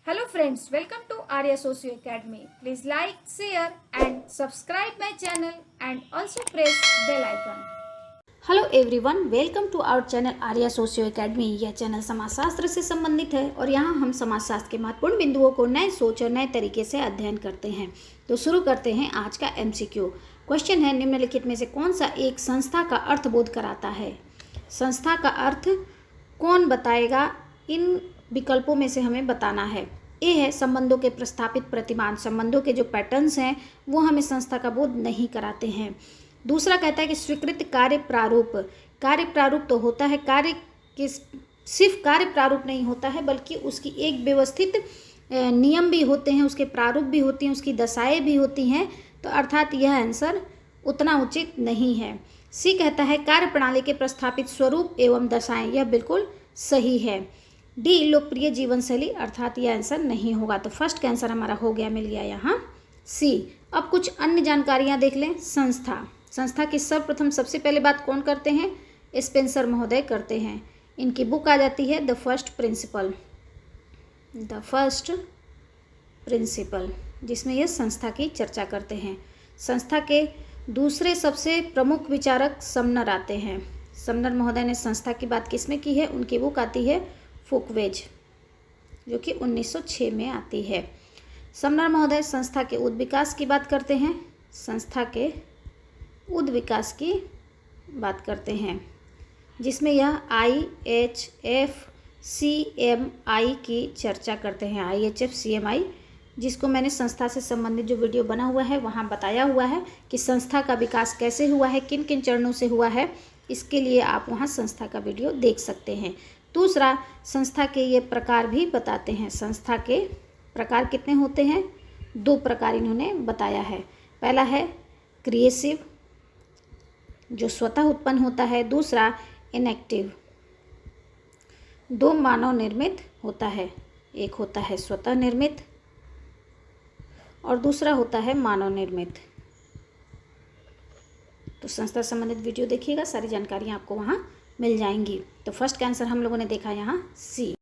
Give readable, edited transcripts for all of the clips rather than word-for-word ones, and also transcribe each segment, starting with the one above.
Hello friends, welcome to Arya Socio Academy. Please like, share and subscribe my channel and also press bell icon. Hello everyone, welcome to our channel Arya socio academy. यह चैनल समाजशास्त्र से संबंधित है और यहाँ हम समाजशास्त्र के महत्वपूर्ण बिंदुओं को नए सोच और नए तरीके से अध्ययन करते हैं। तो शुरू करते हैं आज का एमसीक्यू। क्वेश्चन है, निम्नलिखित में से कौन सा एक संस्था का अर्थ बोध कराता है? संस्था का अर्थ कौन बताएगा? इन विकल्पों में से हमें बताना है। ए है संबंधों के प्रस्थापित प्रतिमान। संबंधों के जो पैटर्न्स हैं वो हमें संस्था का बोध नहीं कराते हैं। दूसरा कहता है कि स्वीकृत कार्य प्रारूप। कार्य प्रारूप तो होता है, कार्य के सिर्फ कार्य प्रारूप नहीं होता है बल्कि उसकी एक व्यवस्थित नियम भी होते हैं, उसके प्रारूप भी होती हैं, उसकी दशाएं भी होती हैं। तो अर्थात यह आंसर उतना उचित नहीं है। सी कहता है कार्य प्रणाली के प्रस्थापित स्वरूप एवं दशाएं। यह बिल्कुल सही है। डी लोकप्रिय जीवन शैली, अर्थात यह आंसर नहीं होगा। तो फर्स्ट का आंसर हमारा हो गया, मिल गया यहाँ सी। अब कुछ अन्य जानकारियाँ देख लें। संस्था की सर्वप्रथम सबसे पहले बात कौन करते हैं? स्पेंसर महोदय करते हैं। इनकी बुक आ जाती है द फर्स्ट प्रिंसिपल, जिसमें यह संस्था की चर्चा करते हैं। संस्था के दूसरे सबसे प्रमुख विचारक समनर आते हैं। समनर महोदय ने संस्था की बात किसमें की है? उनकी बुक आती है फुकवेज, जो कि 1906 में आती है। समनर महोदय संस्था के उद विकास की बात करते हैं। संस्था के उद विकास की बात करते हैं, जिसमें यह IHFCMI की चर्चा करते हैं। IHFCMI, जिसको मैंने संस्था से संबंधित जो वीडियो बना हुआ है वहाँ बताया हुआ है कि संस्था का विकास कैसे हुआ है, किन किन चरणों से हुआ है। इसके लिए आप वहाँ संस्था का वीडियो देख सकते हैं। दूसरा, संस्था के ये प्रकार भी बताते हैं। संस्था के प्रकार कितने होते हैं? 2 प्रकार इन्होंने बताया है। पहला है क्रिएसिव, जो स्वतः उत्पन्न होता है। दूसरा इनएक्टिव, 2 मानव निर्मित होता है। एक होता है स्वतः निर्मित और दूसरा होता है मानव निर्मित। तो संस्था संबंधित वीडियो देखिएगा, सारी जानकारियाँ आपको वहाँ मिल जाएंगी। तो फर्स्ट का आंसर हम लोगों ने देखा यहाँ सी।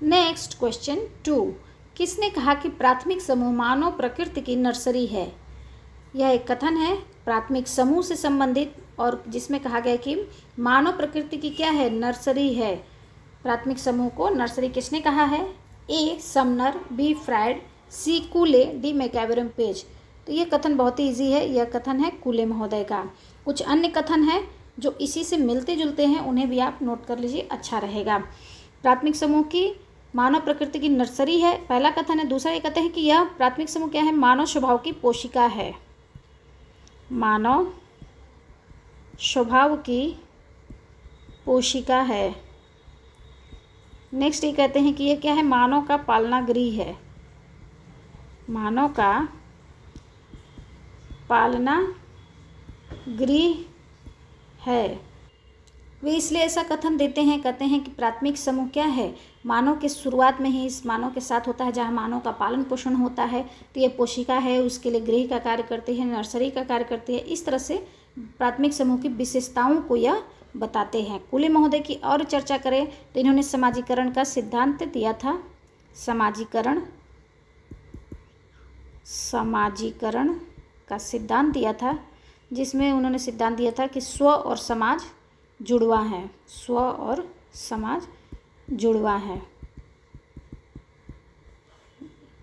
नेक्स्ट क्वेश्चन 2, किसने कहा कि प्राथमिक समूह मानव प्रकृति की नर्सरी है? यह एक कथन है प्राथमिक समूह से संबंधित, और जिसमें कहा गया कि मानव प्रकृति की क्या है? नर्सरी है। प्राथमिक समूह को नर्सरी किसने कहा है? ए समनर, बी फ्रायड, सी कूले, डी मैक्वेरम पेज। तो ये कथन बहुत ही ईजी है। यह कथन है कूले महोदय का। कुछ अन्य कथन है जो इसी से मिलते जुलते हैं, उन्हें भी आप नोट कर लीजिए, अच्छा रहेगा। प्राथमिक समूह की मानव प्रकृति की नर्सरी है, पहला कथन है। दूसरा ये कहते हैं कि यह प्राथमिक समूह क्या है? मानव स्वभाव की पोशिका है। मानव स्वभाव की पोशिका है। नेक्स्ट ये कहते हैं कि ये क्या है? मानव का पालना गृह है। मानव का पालना गृह है। वे इसलिए ऐसा कथन देते हैं, कहते हैं कि प्राथमिक समूह क्या है? मानव के शुरुआत में ही इस मानव के साथ होता है, जहाँ मानव का पालन पोषण होता है। तो ये पोशिका है, उसके लिए गृह का कार्य करती है, नर्सरी का कार्य करती है। इस तरह से प्राथमिक समूह की विशेषताओं को यह बताते हैं। कूले महोदय की और चर्चा करें तो इन्होंने समाजीकरण का सिद्धांत दिया था। समाजीकरण का सिद्धांत दिया था, जिसमें उन्होंने सिद्धांत दिया था कि स्व और समाज जुड़वा है। स्व और समाज जुड़वा है।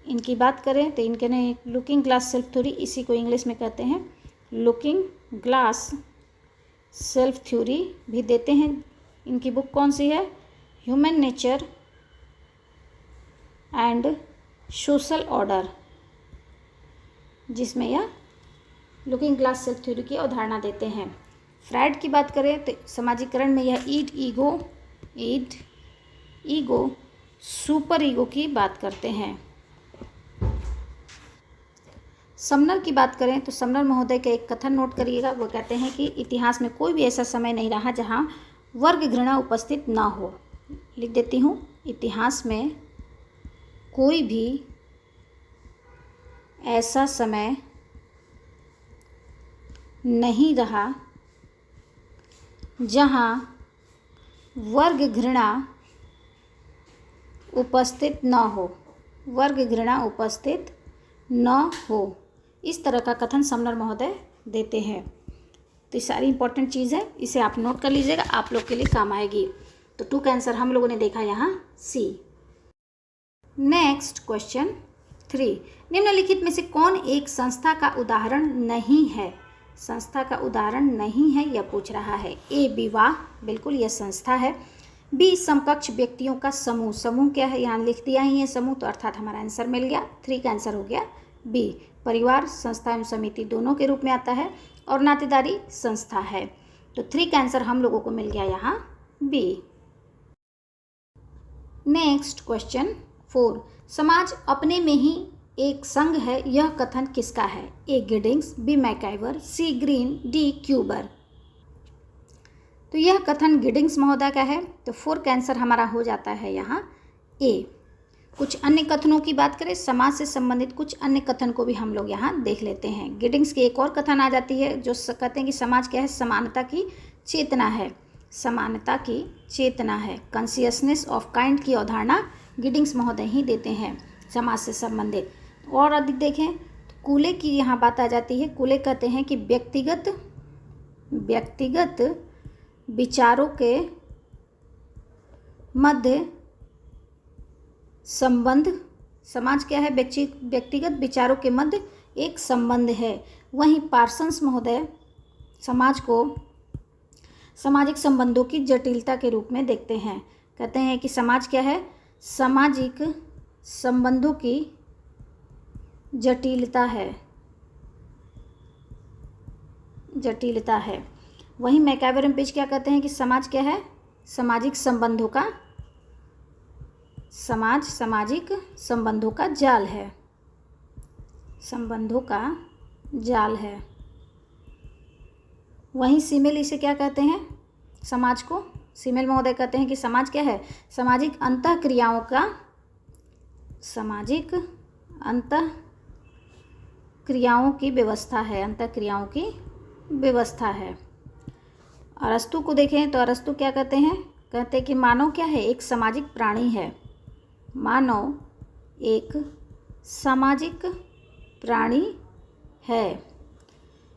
इनकी बात करें तो इनके ने लुकिंग ग्लास सेल्फ थ्योरी, इसी को इंग्लिश में कहते हैं लुकिंग ग्लास सेल्फ थ्योरी भी देते हैं। इनकी बुक कौन सी है? Human nature and social order, जिसमें यह लुकिंग ग्लास सेल्फ थ्योरी की अवधारणा देते हैं। फ्रायड की बात करें तो समाजीकरण में यह ईगो सुपर ईगो की बात करते हैं। समनर की बात करें तो समनर महोदय का एक कथन नोट करिएगा। वो कहते हैं कि इतिहास में कोई भी ऐसा समय नहीं रहा जहां वर्ग घृणा उपस्थित ना हो। लिख देती हूँ, इतिहास में कोई भी ऐसा समय नहीं रहा जहाँ वर्ग घृणा उपस्थित न हो। वर्ग घृणा उपस्थित न हो। इस तरह का कथन समनर महोदय देते हैं। तो ये सारी इंपॉर्टेंट चीज़ है, इसे आप नोट कर लीजिएगा, आप लोग के लिए काम आएगी। तो 2 का आंसर हम लोगों ने देखा यहाँ सी। नेक्स्ट क्वेश्चन 3, निम्नलिखित में से कौन एक संस्था का उदाहरण नहीं है? संस्था का उदाहरण नहीं है यह पूछ रहा है। ए विवाह, बिल्कुल यह संस्था है। बी समकक्ष व्यक्तियों का समूह, समूह क्या है यहाँ लिख दिया ही है समूह, तो अर्थात हमारा आंसर मिल गया। 3 का आंसर हो गया बी। परिवार संस्था एवं समिति दोनों के रूप में आता है और नातेदारी संस्था है। तो 3 का आंसर हम लोगों को मिल गया यहाँ बी। नेक्स्ट क्वेश्चन 4, समाज अपने में ही एक संघ है, यह कथन किसका है? ए गिडिंग्स, बी मैकाइवर, सी ग्रीन, डी क्यूबर। तो यह कथन गिडिंग्स महोदय का है। तो 4 का आंसर हमारा हो जाता है यहाँ ए। कुछ अन्य कथनों की बात करें, समाज से संबंधित कुछ अन्य कथन को भी हम लोग यहाँ देख लेते हैं। गिडिंग्स की एक और कथन आ जाती है जो कहते हैं कि समाज क्या है? समानता की चेतना है, समानता की चेतना है। कॉन्शियसनेस ऑफ काइंड की अवधारणा गिडिंग्स महोदय ही देते हैं समाज से संबंधित। और अधिक देखें तो कूले की यहाँ बात आ जाती है। कूले कहते हैं कि व्यक्तिगत विचारों के मध्य संबंध, समाज क्या है? व्यक्तिगत विचारों के मध्य एक संबंध है। वहीं पार्सन्स महोदय समाज को सामाजिक संबंधों की जटिलता के रूप में देखते हैं। कहते हैं कि समाज क्या है? सामाजिक संबंधों की जटिलता है। वहीं मैकाइवर एंड पेज क्या कहते हैं कि समाज क्या है? सामाजिक संबंधों का जाल है, संबंधों का जाल है। वहीं सीमेल इसे क्या कहते हैं? समाज को सीमेल महोदय कहते हैं कि समाज क्या है? सामाजिक अंतःक्रियाओं की व्यवस्था है, अरस्तु को देखें तो अरस्तु क्या कहते हैं? कहते हैं कि मानव क्या है? एक सामाजिक प्राणी है। मानव एक सामाजिक प्राणी है।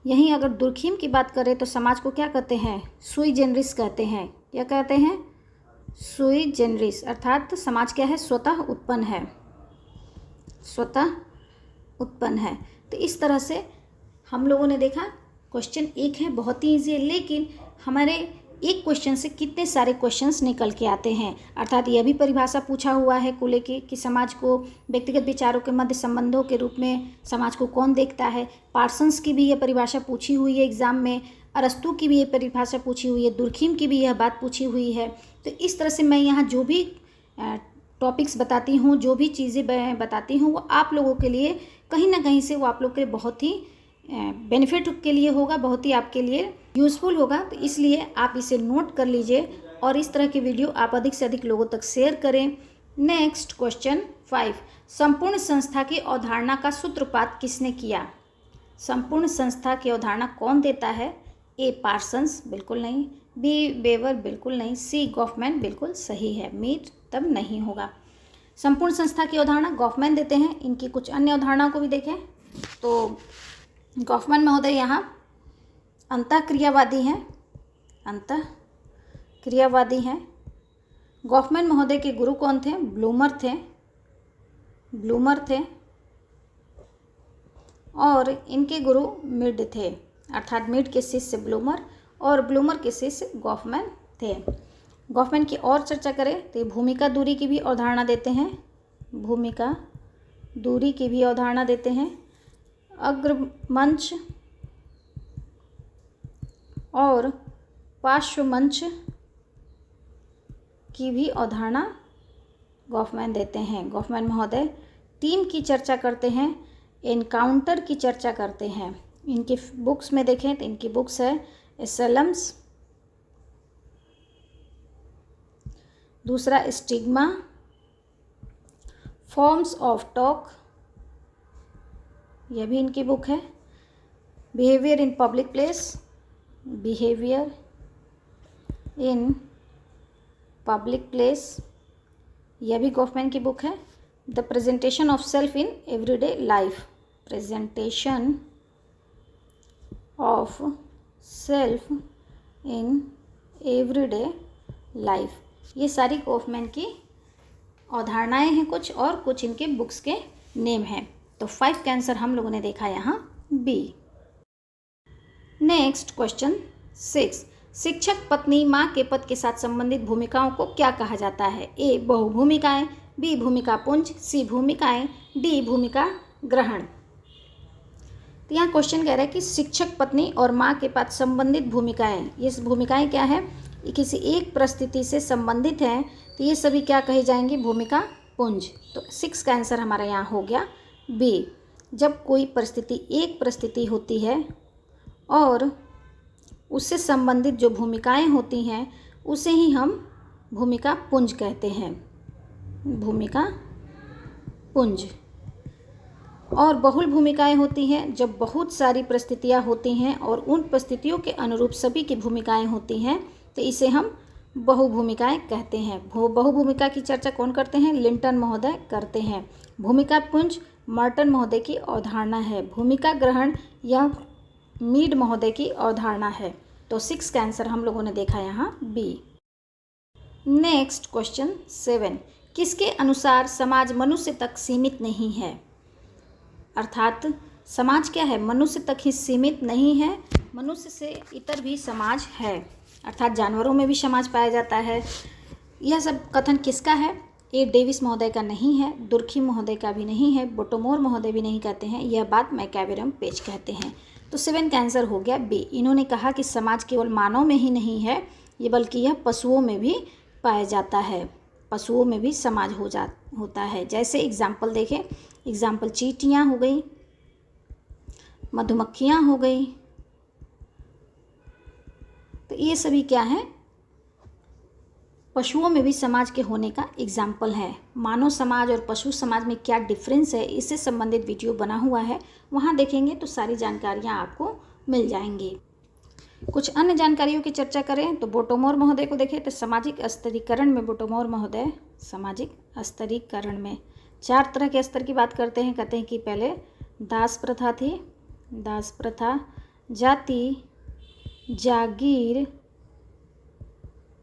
यहीं अगर दुर्खीम की बात करें तो समाज को क्या कहते हैं? सुई जेनरिस कहते हैं। क्या कहते हैं? सुई जेनरिस, अर्थात समाज क्या है? स्वतः उत्पन्न है। तो इस तरह से हम लोगों ने देखा क्वेश्चन एक है, बहुत ही ईजी है, लेकिन हमारे एक क्वेश्चन से कितने सारे क्वेश्चंस निकल के आते हैं। अर्थात यह भी परिभाषा पूछा हुआ है कूले की कि समाज को व्यक्तिगत विचारों के मध्य संबंधों के रूप में समाज को कौन देखता है। पार्सन्स की भी यह परिभाषा पूछी हुई है एग्जाम में, अरस्तु की भी ये परिभाषा पूछी हुई है, दुर्खीम की भी यह बात पूछी हुई है। तो इस तरह से मैं यहाँ जो भी टॉपिक्स बताती हूँ, जो भी चीज़ें बताती हूँ, वो आप लोगों के लिए कहीं ना कहीं से वो आप लोग के लिए बहुत ही बेनिफिट के लिए होगा, बहुत ही आपके लिए यूज़फुल होगा। तो इसलिए आप इसे नोट कर लीजिए और इस तरह की वीडियो आप अधिक से अधिक लोगों तक शेयर करें। नेक्स्ट क्वेश्चन 5, संपूर्ण संस्था की अवधारणा का सूत्रपात किसने किया? संपूर्ण संस्था की अवधारणा कौन देता है? ए पार्सन्स, बिल्कुल नहीं। बी वेवर, बिल्कुल नहीं। सी गॉफमैन, बिल्कुल सही है। मीट तब नहीं होगा। संपूर्ण संस्था की अवधारणा गॉफमैन देते हैं। इनकी कुछ अन्य अवधारणाओं को भी देखें तो गॉफमैन महोदय यहाँ अंतःक्रियावादी हैं। गॉफमैन महोदय के गुरु कौन थे? ब्लूमर थे और इनके गुरु मिड थे, अर्थात मिड के शिष्य ब्लूमर और ब्लूमर के शिष्य गॉफमैन थे। गॉफमैन की और चर्चा करें तो ये भूमिका दूरी की भी अवधारणा देते हैं, अग्रमंच और पार्श्वमंच की भी अवधारणा गॉफमैन देते हैं। गॉफमैन महोदय टीम की चर्चा करते हैं, एनकाउंटर की चर्चा करते हैं। इनकी बुक्स में देखें तो इनकी बुक्स है एसेलम्स, दूसरा स्टिग्मा, फॉर्म्स ऑफ टॉक, यह भी इनकी बुक है। बिहेवियर इन पब्लिक प्लेस, यह भी गॉफमैन की बुक है। The presentation of self in everyday life, presentation of self in everyday life, ये सारी कॉफमैन की अवधारणाएं हैं कुछ, और कुछ इनके बुक्स के नेम हैं। तो 5 का आंसर हम लोगों ने देखा यहाँ बी। नेक्स्ट क्वेश्चन 6, शिक्षक पत्नी माँ के पद के साथ संबंधित भूमिकाओं को क्या कहा जाता है? ए बहुभूमिकाएं, बी भूमिका पुंज, सी भूमिकाएं, डी भूमिका ग्रहण। तो यहाँ क्वेश्चन कह रहा है कि शिक्षक पत्नी और माँ के पास संबंधित भूमिकाएं, ये भूमिकाएं क्या है? ये किसी एक परिस्थिति से संबंधित हैं, तो ये सभी क्या कही जाएंगी? भूमिका पुंज। तो 6 का आंसर हमारा यहाँ हो गया बी। जब कोई परिस्थिति एक परिस्थिति होती है और उससे संबंधित जो भूमिकाएं होती हैं उसे ही हम भूमिका पुंज कहते हैं, भूमिका पुंज। और बहुल भूमिकाएं होती हैं जब बहुत सारी परिस्थितियां होती हैं और उन परिस्थितियों के अनुरूप सभी की भूमिकाएं होती हैं, तो इसे हम बहुभूमिकाएं कहते हैं। बहुभूमिका की चर्चा कौन करते हैं? लिंटन महोदय करते हैं। भूमिका पुंज मर्टन महोदय की अवधारणा है। भूमिका ग्रहण यह मीड महोदय की अवधारणा है। तो 6 का आंसर हम लोगों ने देखा यहाँ बी। नेक्स्ट क्वेश्चन 7, किसके अनुसार समाज मनुष्य तक सीमित नहीं है? अर्थात समाज क्या है? मनुष्य तक ही सीमित नहीं है, मनुष्य से इतर भी समाज है, अर्थात जानवरों में भी समाज पाया जाता है। यह सब कथन किसका है? ए डेविस महोदय का नहीं है, दुर्खी महोदय का भी नहीं है, बोटोमोर महोदय भी नहीं कहते हैं, यह बात मैक्वेरम पेज कहते हैं। तो 7 का आंसर हो गया बी। इन्होंने कहा कि समाज केवल मानव में ही नहीं है, ये बल्कि यह पशुओं में भी पाया जाता है, पशुओं में भी समाज होता है। जैसे एग्जाम्पल देखें, एग्जाम्पल चींटियाँ हो गई, मधुमक्खियाँ हो गई, तो ये सभी क्या है? पशुओं में भी समाज के होने का एग्जाम्पल है। मानव समाज और पशु समाज में क्या डिफरेंस है, इससे संबंधित वीडियो बना हुआ है, वहाँ देखेंगे तो सारी जानकारियाँ आपको मिल जाएंगी। कुछ अन्य जानकारियों की चर्चा करें तो बोटोमोर महोदय को देखें तो सामाजिक स्तरीकरण में बोटोमोर महोदय सामाजिक स्तरीकरण में 4 तरह के स्तर की बात करते हैं। कहते हैं कि पहले दास प्रथा थी, दास प्रथा, जाति,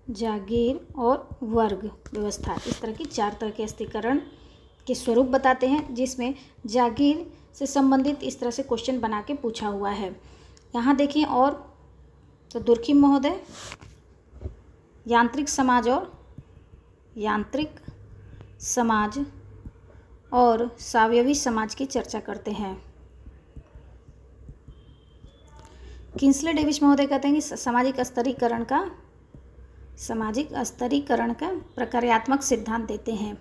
जागीर और वर्ग व्यवस्था, इस तरह की 4 तरह के स्तरीकरण के स्वरूप बताते हैं, जिसमें जागीर से संबंधित इस तरह से क्वेश्चन बना के पूछा हुआ है। यहाँ देखिए, और तो दुर्खी महोदय यांत्रिक समाज और सावयवी समाज की चर्चा करते हैं। किंसले डेविस महोदय कहते हैं कि सामाजिक स्तरीकरण का प्रकार्यात्मक सिद्धांत देते हैं।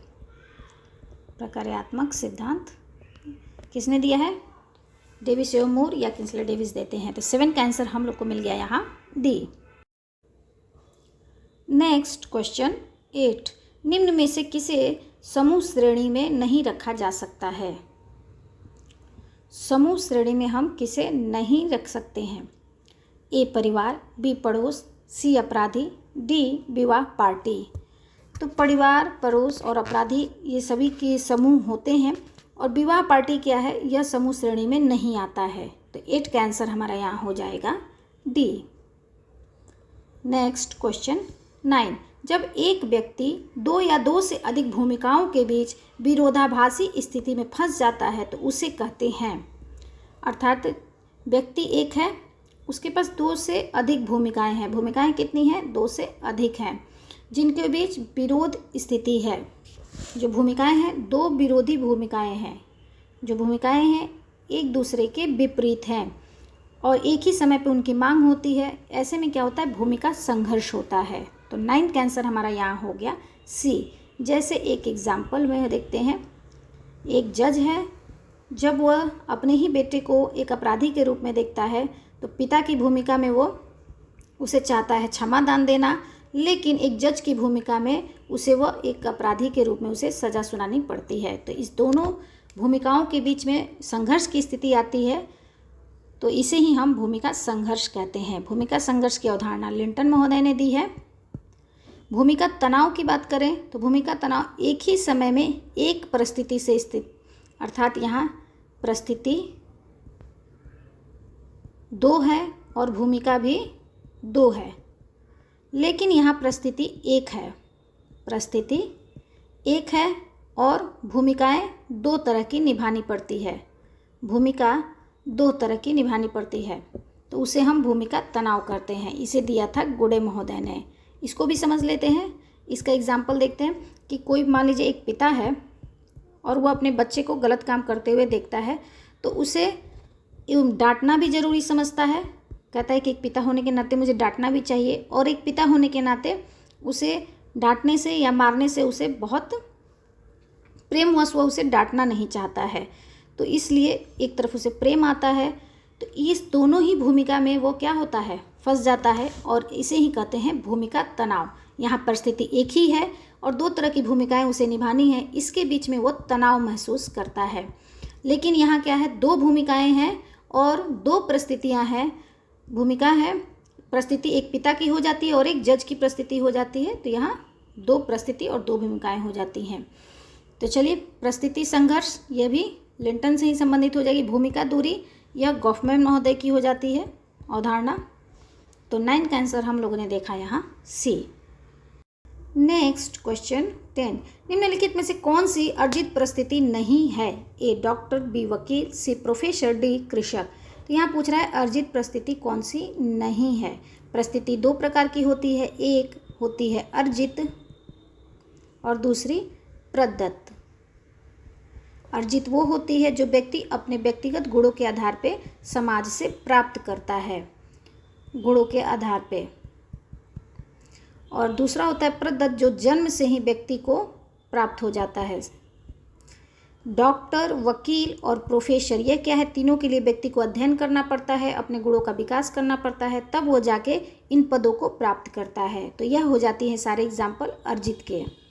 प्रकार्यात्मक सिद्धांत किसने दिया है? डेविस एवं मूर या किंसले डेविस देते हैं। तो 7 का आंसर हम लोग को मिल गया यहाँ डी। नेक्स्ट क्वेश्चन 8, निम्न में से किसे समूह श्रेणी में नहीं रखा जा सकता है? समूह श्रेणी में हम किसे नहीं रख सकते हैं? ए परिवार, बी पड़ोस, सी अपराधी, डी विवाह पार्टी। तो परिवार, पड़ोस और अपराधी ये सभी के समूह होते हैं, और विवाह पार्टी क्या है? यह समूह श्रेणी में नहीं आता है। तो 8 का आंसर हमारा यहाँ हो जाएगा डी। नेक्स्ट क्वेश्चन 9, जब एक व्यक्ति 2 या 2 से अधिक भूमिकाओं के बीच विरोधाभासी स्थिति में फंस जाता है तो उसे कहते हैं, अर्थात व्यक्ति एक है, उसके पास 2 से अधिक भूमिकाएं हैं। भूमिकाएं कितनी हैं? 2 से अधिक हैं, जिनके बीच विरोध स्थिति है। जो भूमिकाएं हैं 2 विरोधी भूमिकाएं हैं, जो भूमिकाएं हैं एक दूसरे के विपरीत हैं और एक ही समय पे उनकी मांग होती है। ऐसे में क्या होता है? भूमिका संघर्ष होता है। तो 9 का आंसर हमारा यहाँ हो गया सी। जैसे एक एग्जाम्पल में देखते हैं, एक जज है, जब वह अपने ही बेटे को एक अपराधी के रूप में देखता है तो पिता की भूमिका में वो उसे चाहता है क्षमादान देना, लेकिन एक जज की भूमिका में उसे वह एक अपराधी के रूप में उसे सज़ा सुनानी पड़ती है। तो इस दोनों भूमिकाओं के बीच में संघर्ष की स्थिति आती है, तो इसे ही हम भूमिका संघर्ष कहते हैं। भूमिका संघर्ष की अवधारणा लिंटन महोदय ने दी है। भूमिका तनाव की बात करें तो भूमिका तनाव एक ही समय में एक परिस्थिति से स्थित, अर्थात यहाँ परिस्थिति 2 है और भूमिका भी 2 है, लेकिन यहाँ परिस्थिति 1 है। परिस्थिति 1 है और भूमिकाएं 2 तरह की निभानी पड़ती है। भूमिका 2 तरह की निभानी पड़ती है, तो उसे हम भूमिका तनाव करते हैं। इसे दिया था गुडे महोदय ने। इसको भी समझ लेते हैं। इसका एग्जाम्पल देखते हैं कि कोई मान लीजिए एक पिता है और वो अपने बच्चे को गलत काम करते हुए देखता है, तो उसे डांटना भी ज़रूरी समझता है। कहता है कि एक पिता होने के नाते मुझे डांटना भी चाहिए, और एक पिता होने के नाते उसे डांटने से या मारने से उसे बहुत प्रेमवश वो उसे डांटना नहीं चाहता है, तो इसलिए एक तरफ उसे प्रेम आता है। तो इस दोनों ही भूमिका में वो क्या होता है, फंस जाता है, और इसे ही कहते हैं भूमिका तनाव। यहाँ परिस्थिति एक ही है और 2 तरह की भूमिकाएं उसे निभानी है, इसके बीच में वो तनाव महसूस करता है। लेकिन यहाँ क्या है, 2 भूमिकाएं हैं और 2 परिस्थितियाँ हैं। भूमिका है, परिस्थिति एक पिता की हो जाती है और एक जज की परिस्थिति हो जाती है, तो यहाँ 2 परिस्थिति और 2 भूमिकाएं हो जाती हैं। तो चलिए, परिस्थिति संघर्ष, यह भी लिंटन से ही संबंधित हो जाएगी। भूमिका दूरी, यह गॉफमैन महोदय की हो जाती है अवधारणा। तो 9 का आंसर हम लोगों ने देखा यहाँ सी। नेक्स्ट क्वेश्चन 10, निम्नलिखित में से कौन सी अर्जित परिस्थिति नहीं है? ए डॉक्टर, बी वकील, सी प्रोफेसर, डी कृषक। तो यहाँ पूछ रहा है अर्जित परिस्थिति कौन सी नहीं है। परिस्थिति 2 प्रकार की होती है, एक होती है अर्जित और दूसरी प्रदत्त। अर्जित वो होती है जो व्यक्ति अपने व्यक्तिगत गुणों के आधार पे समाज से प्राप्त करता है, गुणों के आधार पे। और दूसरा होता है प्रदत्त, जो जन्म से ही व्यक्ति को प्राप्त हो जाता है। डॉक्टर, वकील और प्रोफेसर, ये क्या है, तीनों के लिए व्यक्ति को अध्ययन करना पड़ता है, अपने गुणों का विकास करना पड़ता है, तब वो जाके इन पदों को प्राप्त करता है। तो यह हो जाती है सारे एग्जाम्पल अर्जित के।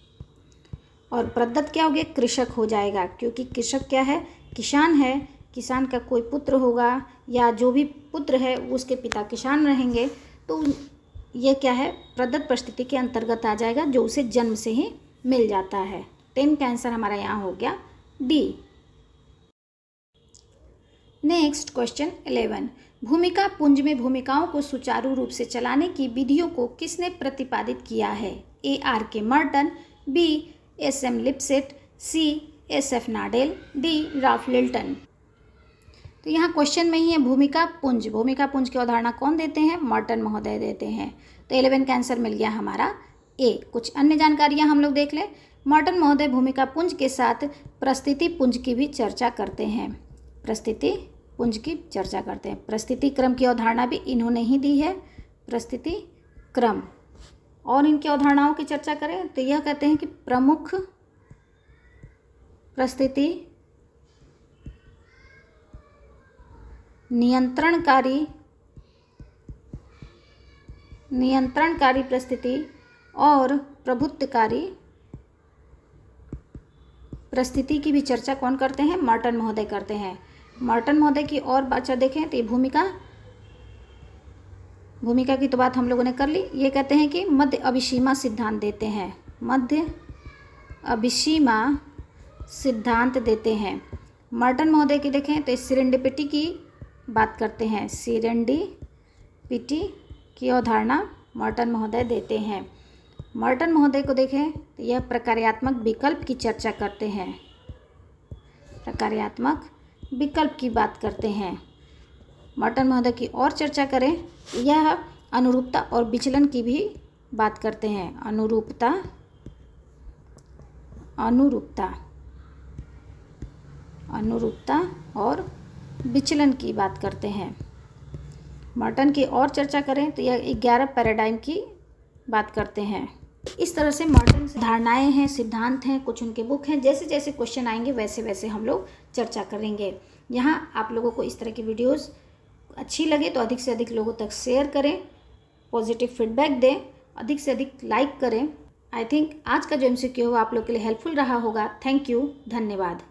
और प्रदत्त क्या हो गया, कृषक हो जाएगा, क्योंकि कृषक क्या है, किसान है। किसान का कोई पुत्र होगा या जो भी पुत्र है उसके पिता किसान रहेंगे, तो यह क्या है, प्रदत्त परिस्थिति के अंतर्गत आ जाएगा, जो उसे जन्म से ही मिल जाता है। 10 का आंसर हमारा यहाँ हो गया डी। नेक्स्ट क्वेश्चन 11, भूमिका पुंज में भूमिकाओं को सुचारू रूप से चलाने की विधियों को किसने प्रतिपादित किया है? A R K Merton, B S M Lipset, C S F Nadel, D Ralph Linton. तो यहाँ क्वेश्चन में ही है भूमिका पुंज। भूमिका पुंज की अवधारणा कौन देते हैं? मर्टन महोदय देते हैं। तो 11 का आंसर मिल गया हमारा ए। कुछ अन्य जानकारियाँ हम लोग देख लें। मर्टन महोदय भूमिका पुंज के साथ परिस्थिति पुंज की भी चर्चा करते हैं। परिस्थिति पुंज की चर्चा करते हैं। परिस्थिति क्रम की अवधारणा भी इन्होंने ही दी है, परिस्थिति क्रम। और इनकी अवधारणाओं की चर्चा करें तो यह कहते हैं कि प्रमुख परिस्थिति नियंत्रणकारी परिस्थिति और प्रभुत्वकारी परिस्थिति की भी चर्चा कौन करते हैं? मर्टन महोदय करते हैं। मर्टन महोदय की और बात देखें तो ये भूमिका की तो बात हम लोगों ने कर ली। ये कहते हैं कि मध्य अभिसीमा सिद्धांत देते हैं, मध्य अभिसीमा सिद्धांत देते हैं। मर्टन महोदय की देखें तो सेरेंडिपिटी की बात करते हैं, सेरेंडिपिटी की अवधारणा मर्टन महोदय देते हैं। मर्टन महोदय को देखें तो यह प्रकार्यात्मक विकल्प की चर्चा करते हैं, प्रकार्यात्मक विकल्प की बात करते हैं। मर्टन महोदय की और चर्चा करें तो यह अनुरूपता और विचलन की भी बात करते हैं, अनुरूपता और विचलन की बात करते हैं। मर्टन की और चर्चा करें तो यह 11 पैराडाइम की बात करते हैं। इस तरह से मर्टन धारणाएं हैं, सिद्धांत हैं, कुछ उनके बुक हैं। जैसे जैसे क्वेश्चन आएंगे वैसे वैसे हम लोग चर्चा करेंगे। यहाँ आप लोगों को इस तरह की वीडियोस अच्छी लगे तो अधिक से अधिक लोगों तक शेयर करें, पॉजिटिव फीडबैक दें, अधिक से अधिक लाइक करें। आई थिंक आज का जो MCQ हो आप लोग के लिए हेल्पफुल रहा होगा। थैंक यू, धन्यवाद।